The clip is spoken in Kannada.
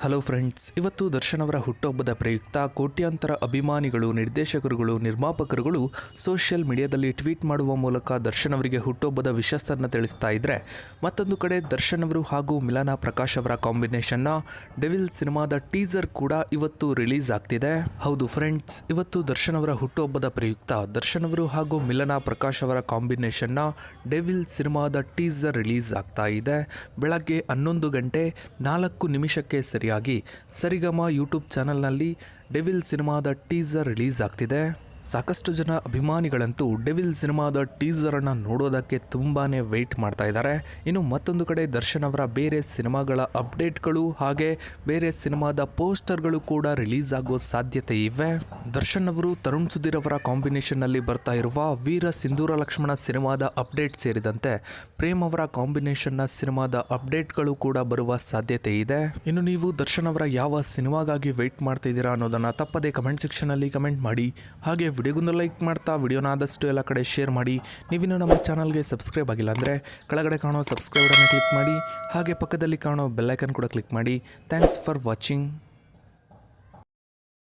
ಹಲೋ ಫ್ರೆಂಡ್ಸ್, ಇವತ್ತು ದರ್ಶನ್ ಅವರ ಹುಟ್ಟುಹಬ್ಬದ ಪ್ರಯುಕ್ತ ಕೋಟ್ಯಾಂತರ ಅಭಿಮಾನಿಗಳು, ನಿರ್ದೇಶಕರುಗಳು, ನಿರ್ಮಾಪಕರುಗಳು ಸೋಷಿಯಲ್ ಮೀಡಿಯಾದಲ್ಲಿ ಟ್ವೀಟ್ ಮಾಡುವ ಮೂಲಕ ದರ್ಶನ್ ಅವರಿಗೆ ಹುಟ್ಟುಹಬ್ಬದ ವಿಶಸ್ಸನ್ನು ತಿಳಿಸ್ತಾ ಇದ್ರೆ, ಮತ್ತೊಂದು ಕಡೆ ದರ್ಶನ್ ಅವರು ಹಾಗೂ ಮಿಲನಾ ಪ್ರಕಾಶ್ ಅವರ ಕಾಂಬಿನೇಷನ್ನ ಡೆವಿಲ್ ಸಿನಿಮಾದ ಟೀಸರ್ ಕೂಡ ಇವತ್ತು ರಿಲೀಸ್ ಆಗ್ತಿದೆ. ಹೌದು ಫ್ರೆಂಡ್ಸ್, ಇವತ್ತು ದರ್ಶನ್ ಅವರ ಹುಟ್ಟುಹಬ್ಬದ ಪ್ರಯುಕ್ತ ದರ್ಶನ್ ಅವರು ಹಾಗೂ ಮಿಲನಾ ಪ್ರಕಾಶ್ ಅವರ ಕಾಂಬಿನೇಷನ್ನ ಡೆವಿಲ್ ಸಿನಿಮಾದ ಟೀಸರ್ ರಿಲೀಸ್ ಆಗ್ತಾ ಇದೆ. ಬೆಳಗ್ಗೆ 11:04 ಸರಿಯಾಗಿ ಸರಿಗಮ ಯೂಟ್ಯೂಬ್ ಚಾನಲ್ನಲ್ಲಿ ಡೆವಿಲ್ ಸಿನಿಮಾದ ಟೀಸರ್ ರಿಲೀಸ್ ಆಗ್ತಿದೆ. ಸಾಕಷ್ಟು ಜನ ಅಭಿಮಾನಿಗಳಂತೂ ಡೆವಿಲ್ ಸಿನಿಮಾದ ಟೀಸರನ್ನು ನೋಡೋದಕ್ಕೆ ತುಂಬಾನೇ ವೆಯ್ಟ್ ಮಾಡ್ತಾ ಇದ್ದಾರೆ. ಇನ್ನು ಮತ್ತೊಂದು ಕಡೆ ದರ್ಶನ್ ಅವರ ಬೇರೆ ಸಿನಿಮಾಗಳ ಅಪ್ಡೇಟ್ಗಳು ಹಾಗೆ ಬೇರೆ ಸಿನಿಮಾದ ಪೋಸ್ಟರ್ಗಳು ಕೂಡ ರಿಲೀಸ್ ಆಗೋ ಸಾಧ್ಯತೆ ಇವೆ. ದರ್ಶನ್ ಅವರು ತರುಣ್ ಸುಧೀರ್ ಅವರ ಕಾಂಬಿನೇಷನ್ನಲ್ಲಿ ಬರ್ತಾ ಇರುವ ವೀರ ಸಿಂಧೂರ ಲಕ್ಷ್ಮಣ ಸಿನಿಮಾದ ಅಪ್ಡೇಟ್ ಸೇರಿದಂತೆ ಪ್ರೇಮ್ ಅವರ ಕಾಂಬಿನೇಷನ್ನ ಸಿನಿಮಾದ ಅಪ್ಡೇಟ್ಗಳು ಕೂಡ ಬರುವ ಸಾಧ್ಯತೆ ಇದೆ. ಇನ್ನು ನೀವು ದರ್ಶನ್ ಅವರ ಯಾವ ಸಿನಿಮಾಗಾಗಿ ವೆಯ್ಟ್ ಮಾಡ್ತಾ ಇದ್ದೀರಾ ಅನ್ನೋದನ್ನು ತಪ್ಪದೇ ಕಮೆಂಟ್ ಸೆಕ್ಷನಲ್ಲಿ ಕಮೆಂಟ್ ಮಾಡಿ. ಹಾಗೆ ವಿಡಿಯೋಗೊಂದು ಲೈಕ್ ಮಾಡ್ತಾ ವಿಡಿಯೋನ ಆದಷ್ಟು ಎಲ್ಲ ಕಡೆ ಶೇರ್ ಮಾಡಿ. ನೀವಿನ್ನೂ ನಮ್ಮ ಚಾನಲ್ಗೆ ಸಬ್ಸ್ಕ್ರೈಬ್ ಆಗಿಲ್ಲ ಅಂದರೆ ಕೆಳಗಡೆ ಕಾಣೋ ಸಬ್ಸ್ಕ್ರೈಬರನ್ನು ಕ್ಲಿಕ್ ಮಾಡಿ. ಹಾಗೆ ಪಕ್ಕದಲ್ಲಿ ಕಾಣೋ ಬೆಲ್ಲೈಕನ್ ಕೂಡ ಕ್ಲಿಕ್ ಮಾಡಿ. Thanks for watching.